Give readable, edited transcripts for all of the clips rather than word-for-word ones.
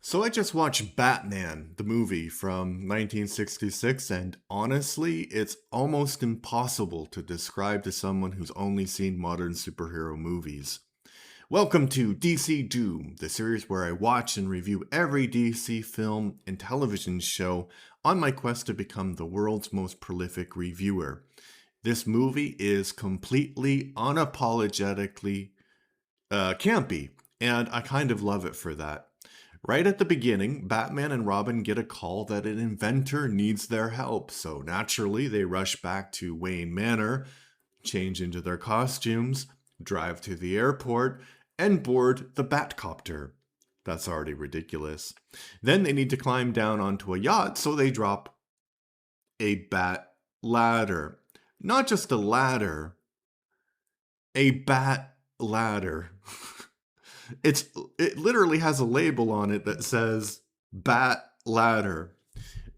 So I just watched Batman, the movie from 1966, and honestly, it's almost impossible to describe to someone who's only seen modern superhero movies. Welcome to DC Doom, the series where I watch and review every DC film and television show on my quest to become the world's most prolific reviewer. This movie is completely unapologetically campy, and I kind of love it for that. Right at the beginning, Batman and Robin get a call that an inventor needs their help, so naturally they rush back to Wayne Manor, change into their costumes, drive to the airport, and board the Batcopter. That's already ridiculous. Then they need to climb down onto a yacht, so they drop a bat ladder. Not just a ladder, a bat ladder. It literally has a label on it that says Bat Ladder.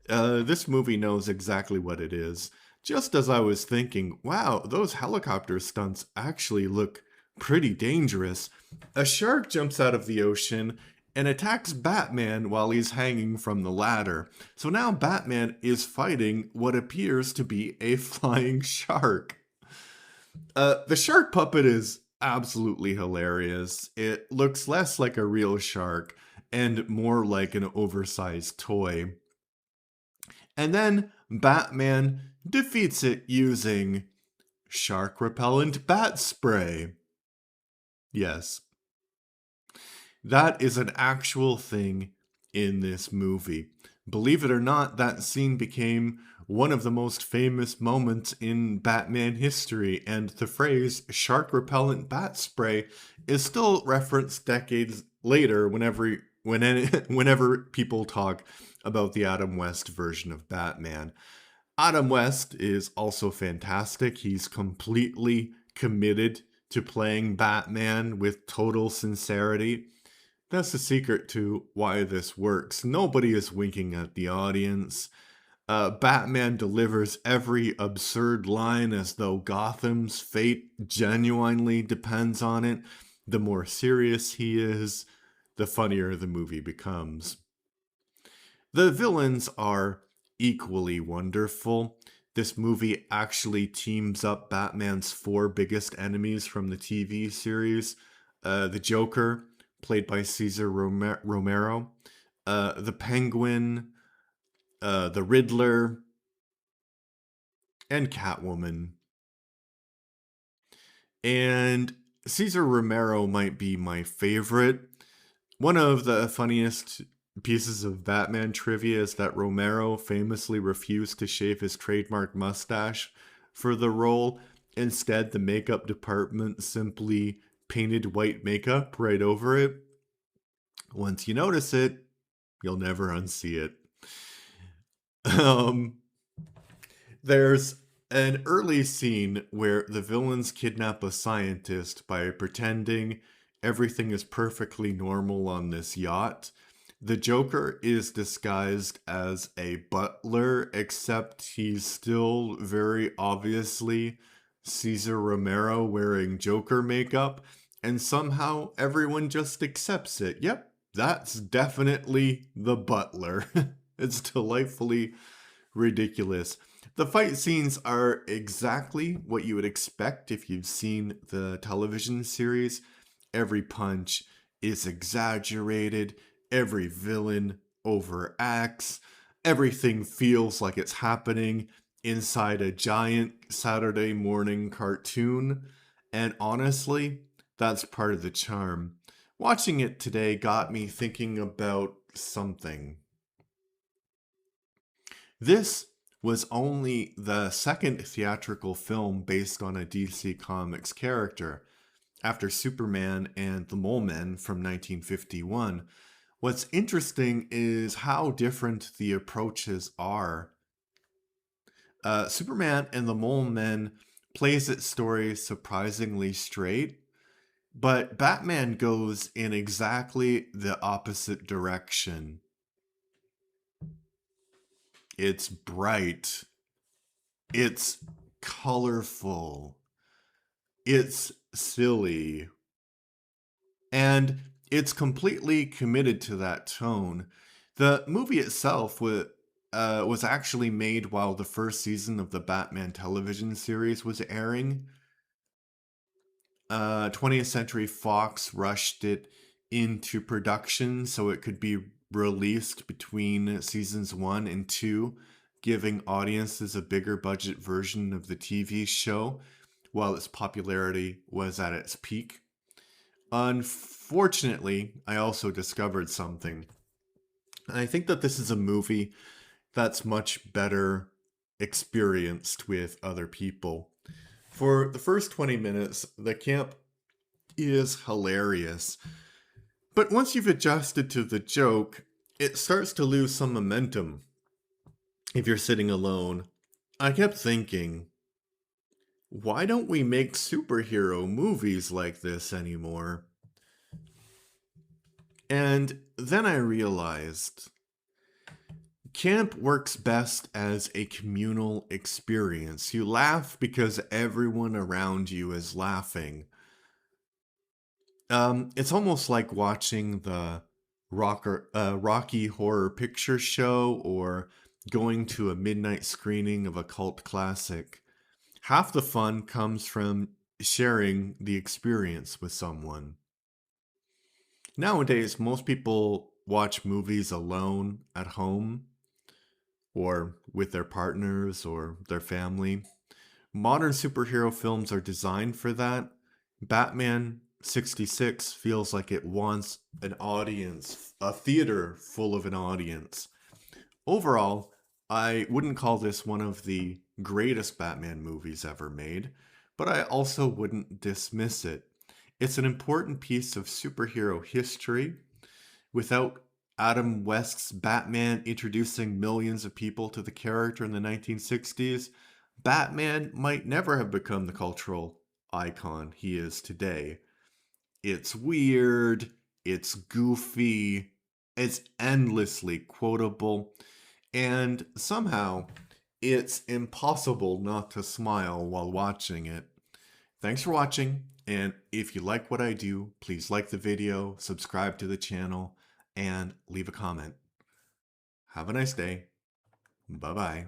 This movie knows exactly what it is. Just as I was thinking, wow, those helicopter stunts actually look pretty dangerous. A shark jumps out of the ocean and attacks Batman while he's hanging from the ladder. So now Batman is fighting what appears to be a flying shark. The shark puppet is absolutely hilarious. It looks less like a real shark and more like an oversized toy. And then Batman defeats it using shark repellent bat spray. Yes, that is an actual thing in this movie. Believe it or not, that scene became one of the most famous moments in Batman history, and the phrase shark repellent bat spray is still referenced decades later whenever people talk about the Adam West version of Batman. Adam West is also fantastic. He's completely committed to playing Batman with total sincerity. That's the secret to why this works. Nobody is winking at the audience. Batman delivers every absurd line as though Gotham's fate genuinely depends on it. The more serious he is, the funnier the movie becomes. The villains are equally wonderful. This movie actually teams up Batman's four biggest enemies from the TV series. The Joker, played by Cesar Romero, the Penguin, the Riddler, and Catwoman. And Cesar Romero might be my favorite. One of the funniest pieces of Batman trivia is that Romero famously refused to shave his trademark mustache for the role. Instead, the makeup department simply painted white makeup right over it. Once you notice it, you'll never unsee it. Um, there's an early scene where the villains kidnap a scientist by pretending everything is perfectly normal on this yacht. The Joker is disguised as a butler, except he's still very obviously Cesar Romero wearing Joker makeup, and somehow everyone just accepts it. Yep, that's definitely the butler. It's delightfully ridiculous. The fight scenes are exactly what you would expect if you've seen the television series. Every punch is exaggerated, every villain overacts, everything feels like it's happening inside a giant Saturday morning cartoon. And honestly, that's part of the charm. Watching it today got me thinking about something. This was only the second theatrical film based on a DC Comics character, after Superman and the Mole Men from 1951. What's interesting is how different the approaches are. Superman and the Mole Men plays its story surprisingly straight, but Batman goes in exactly the opposite direction. It's bright, it's colorful, it's silly, and it's completely committed to that tone. The movie itself was actually made while the first season of the Batman television series was airing. 20th Century Fox rushed it into production so it could be released between seasons 1 and 2, giving audiences a bigger budget version of the TV show while its popularity was at its peak. Unfortunately, I also discovered something. I think that this is a movie that's much better experienced with other people. For the first 20 minutes, the camp is hilarious. But once you've adjusted to the joke, it starts to lose some momentum if you're sitting alone. I kept thinking, why don't we make superhero movies like this anymore? And then I realized camp works best as a communal experience. You laugh because everyone around you is laughing. It's almost like watching the Rocky Horror Picture Show or going to a midnight screening of a cult classic. Half the fun comes from sharing the experience with someone. Nowadays, most people watch movies alone at home or with their partners or their family. Modern superhero films are designed for that. Batman 66 feels like it wants an audience, a theater full of an audience. Overall, I wouldn't call this one of the greatest Batman movies ever made, but I also wouldn't dismiss it. It's an important piece of superhero history. Without Adam West's Batman introducing millions of people to the character in the 1960s, Batman might never have become the cultural icon he is today. It's weird, it's goofy, it's endlessly quotable, and somehow it's impossible not to smile while watching it. Thanks for watching, and if you like what I do, please like the video, subscribe to the channel, and leave a comment. Have a nice day. Bye-bye.